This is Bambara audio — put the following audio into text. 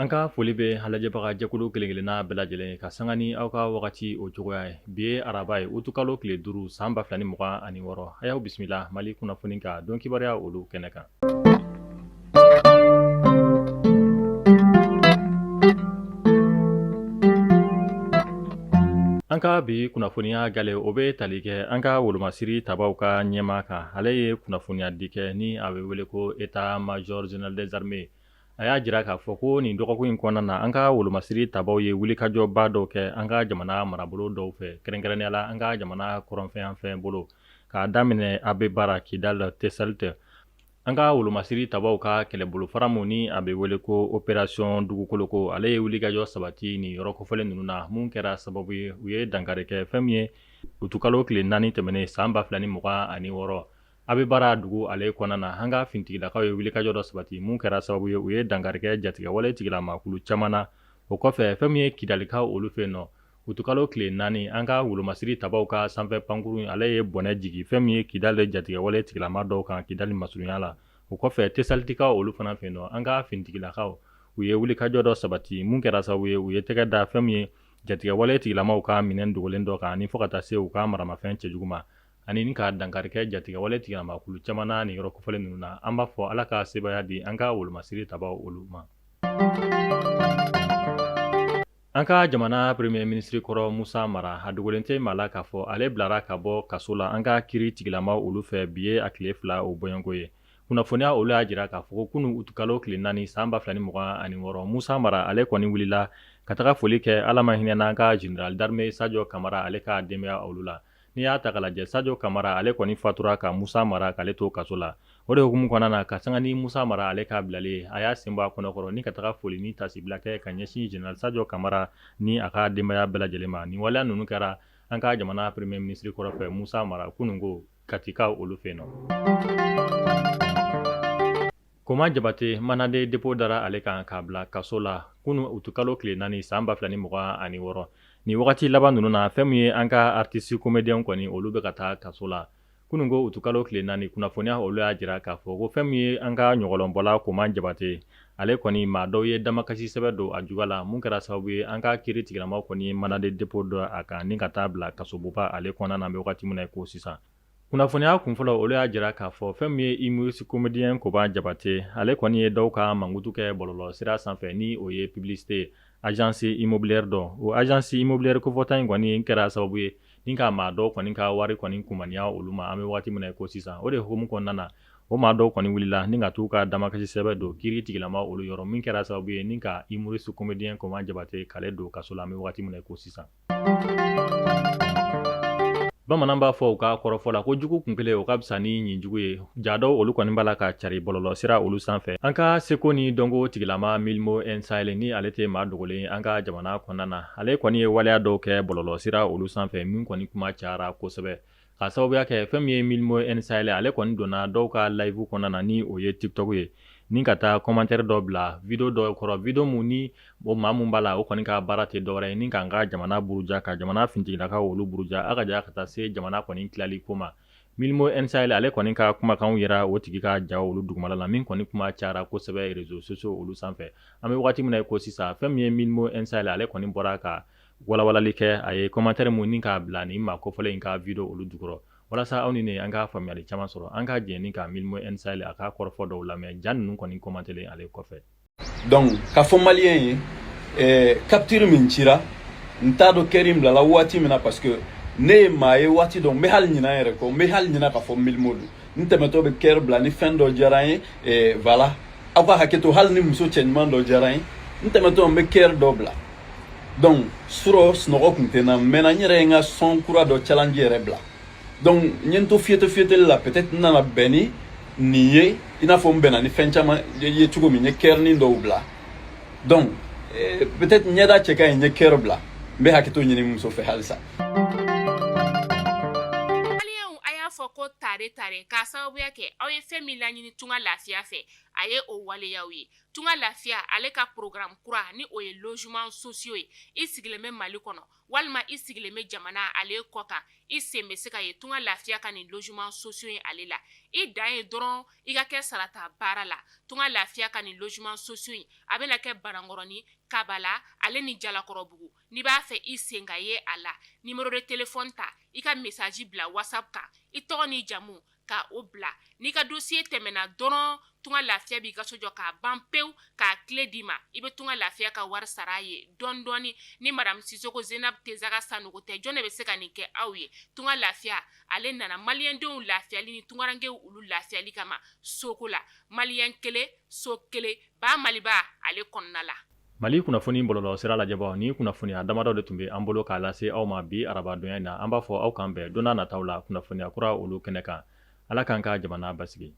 An ka foli bɛ halajɛbaga jɛkulu kelen-kelenna bɛɛ lajɛlen ka sanga ni aw ka wagati o cogoya ye bi ye araba ye utukalo tile 5 san 2026 a y'aw bisimila Mali kunnafoni ka don kibaruya olu kɛnɛ kan. An ka bi kunnafoniya gale o bɛ tali kɛ an ka wolomasiri tabaw ka ɲɛma kan ale ye kunnafoniya di kɛ ni a bɛ wele ko État Major Général des Armées a y'a jira k'a fɔ ko nin dɔgɔkun in kɔnɔna na an ka wolomasiri tabaw ye wulikajɔba dɔw kɛ an ka jamana marabolo dɔw fɛ kɛrɛnkɛrɛnnenya la an ka jamana kɔrɔnfɛn bolo k'a daminɛ AB Bara Kidal Tessalit an ka wolomasiri tabaw ka kɛlɛbolo faramu ni a bɛ wele ko opération dugukoloko ale ye wulikajɔ sabati ni yɔrɔ kofɔlen ninnu na mun kɛra sababu ye u ye dankari kɛ fɛn min ye utukalo tile 4 tɛmɛnen san 2026 a bɛ baara dugu ale kɔnɔna na an ka fintigilakaw ye wulikajɔ dɔ sabati mun kɛra sababu ye u ye dankari kɛ jatigɛwale tigilamakulu caman na o kɔfɛ fɛn min ye kidalikaw olu fɛ yen nɔ utukalo tile 4 an ka wolomasiri tabaw ka sanfɛ pankuru ale ye bɔnɛ jigi fɛn min ye kidale jatigɛwale tigilama dɔw kan kidali masurunya la o kɔfɛ tesalitikaw olu fana fɛ yen nɔ an ka fintigilakaw u ye wulikajɔ dɔ sabati mun kɛra sababu ye u ye tɛgɛ da fɛn min ye jatigɛwale tigilamaw ka minɛn dogolen dɔ kan ni fɔ ka taa se u ka maramafɛn cɛjugu ma ani ni ka dankari kɛ jatigɛwale tigilamakulu caman na ni yɔrɔ kofɔlen ninnu na an b'a fɔ ala ka sebaya di an ka wolomasiri tabaw olu ma. An ka jamana premier ministre kɔrɔ Musa Mara a dogolen tɛ maa la k'a fɔ ale bilara ka bɔ kaso la an ka kiri tigilamaw olu fɛ bi ye a tile 2 o bɔɲɔnko ye kunnafoniya olu y'a jira k'a fɔ ko kunu utukalo tile 4 san 2026 Musa Mara ale kɔni wulila ka taga foli kɛ ala ma hinɛ n'an ka général d'armée Sadio Kamara ale ka denbaya olu la n'i y'a ta k'a lajɛ Sadio Kamara ale kɔni fatura ka Musa Mara k'ale to kaso la o de hukumu kɔnɔna na ka sanga ni Musa Mara ale ka bilali a y'a sen bɔ a kɔnɔkɔrɔ ni ka taga foli ni tasibila kɛ ka ɲɛsin général Sadio Kamara ni a ka denbaya bɛɛ lajɛlen ma nin waleya ninnu kɛra an ka jamana premier ministre kɔrɔfɛ Musa Mara kununko katikaw olu fɛ yen nɔ. Koma Jabate Manade dépôt dara ale kan k'a bila kaso la kunu utukalo tile 4 san 2026 ni wagati laban ninnu na fɛn min ye an ka artiste comédien kɔni olu bɛ ka taa kaso la kununko utukalo tile 4 kunnafoniya olu y'a jira k'a fɔ ko fɛn min ye an ka ɲɔgɔlɔnbɔla Koma Jabate ale kɔni maa dɔw ye damakasi sɛbɛ don a juga la mun kɛra sababu ye an ka kiri tigilamaw kɔni Manade dépôt dɔ a kan ni ka taa bila kasobuba ale kɔnɔna na bɛ wagati min na ko sisan kunnafoniya kunfɔlɔ olu y'a jira k'a fɔ fɛn min ye humoriste comédien Koma Jabate ale kɔni ye dɔw ka mankutu kɛ bɔlɔlɔ sira sanfɛ ni o ye publicité agence immobilière dɔ o agence immobilière kofɔta in kɔni kɛra sababu ye ni ka maa dɔw kɔni ka wari kɔni kumaniya olu ma an bɛ wagati min na ko sisan o de hukumu kɔnɔna na o maa dɔw kɔni wulila ni ka t'u ka damakasi sɛbɛ don kiiri tigilama olu yɔrɔ min kɛra sababu ye ni ka humoriste comédien Koma Jabate k'ale don kaso la an bɛ wagati min na ko sisan. Bamanan b'a fɔ u ka kɔrɔfɔ la ko jugu kun kelen o ka fisa ni ɲin jugu ye jadɔw olu kɔni b'a la ka cari bɔlɔlɔ sira olu sanfɛ an ka seko ni dɔnko tigilama Milmo Nsahel ni ale tɛ maa dogolen an ka jamana kɔnɔna na ale kɔni ye waleya dɔw kɛ bɔlɔlɔ sira olu sanfɛ min kɔni kuma cayara kosɛbɛ ka sababuya kɛ fɛn min ye Milmo Nsahel ale kɔni donna dɔw ka live kɔnɔna na ni o ye TikTok ye ni ka taa commentaire dɔ bila video dɔ kɔrɔ video mun ni o maa mun b'a la o kɔni ka baara tɛ dɔwɛrɛ ye ni ka ka jamana buruja ka jamana fintigilakaw olu buruja a ka ja ka taa se jamana kɔni tilali ko ma Milmo Nsahel ale kɔni ka kumakanw yɛrɛ o tigi ka ja olu dugumala la min kɔni kuma cayara kosɛbɛ réseaux sociaux olu sanfɛ an bɛ wagati min na ko sisan fɛn min ye Milmo Nsahel ale kɔni bɔra ka walawalali kɛ a ye commentaire mun ni k'a bila ni maa kofɔlen in ka video olu jukɔrɔ walasa aw ni ne an ka faamuyali caman sɔrɔ an ka jɛn ni ka Milmo Nsahel a ka kɔrɔfɔ dɔw lamɛn ja ninnu kɔni commenter ale kɔfɛ. Donc ka fɔ malien ye capture min cira n t'a dɔn kɛri n bilala waati min na parce que ne ye maa ye waati dɔn n bɛ hali ɲina yɛrɛ kɔ n bɛ hali ɲina ka fɔ Milmo don n tɛmɛtɔ bɛ kɛri bila ni fɛn dɔ diyara n ye voilà aw ka hakɛ to hali ni muso cɛɲuman dɔ diyara n ye n tɛmɛtɔ n bɛ kɛri dɔ bila donc surɔ sunɔgɔ kun tɛ n na mɛnna n yɛrɛ ye n ka son kura dɔ challenge yɛrɛ bila donc n ye n to fiyeteli la peut-être n nana bɛn ni nin ye i n'a fɔ n bɛnna ni fɛn caman ye cogo min n ye kɛrinin dɔw bila donc peut-être ɲɛda cɛ ka ɲi n ye kɛri bila n bɛ hakɛ to ɲini muso fɛ halisa. Maliyɛnw a y'a fɔ ko ta tare k'a sababuya kɛ aw ye fɛn min laɲini tunga lafiya fɛ a ye o waleyaw ye tunga lafiya ale ka programme kura ni o ye logement sociaux ye i sigilen bɛ Mali kɔnɔ walima i sigilen bɛ jamana ale kɔ kan i sen bɛ se ka ye tunga lafiya ka nin logement sociaux ye ale la i dan ye dɔrɔn i ka kɛ sarata baara la tunga lafiya ka nin logement sociaux ye a bɛna kɛ Banankɔrɔni Kabala ale ni Jalakɔrɔbugu n'i b'a fɛ i sen ka ye a la numéro de téléphone ta i ka message bila WhatsApp kan i tɔgɔ ni jamu ka o bila n'i ka dossier tɛmɛna dɔrɔn tunga lafiya b'i ka so jɔ k'a ban pewu k'a clé d'i ma i bɛ tunga lafiya ka wari sara a ye dɔɔni dɔɔni ni madame Sisoko Zenab Tezaga Sanogo tɛ jɔn de bɛ se ka nin kɛ aw ye tunga lafiya ale nana maliyɛndenw lafiyali ni tungarankew olu lafiyali kama soko la maliyɛn kelen so kelen ba Maliba ale kɔnɔna la. Mali kunnafoni bɔlɔlɔ sira lajɛbaw ni kunnafoniya damadɔ de tun bɛ an bolo k'a lase aw ma bi arabadonya in na an b'a fɔ aw kan bɛn don n'a nataw la kunnafoniya kura olu kɛnɛ kan Ala k'an ka jamana basigi.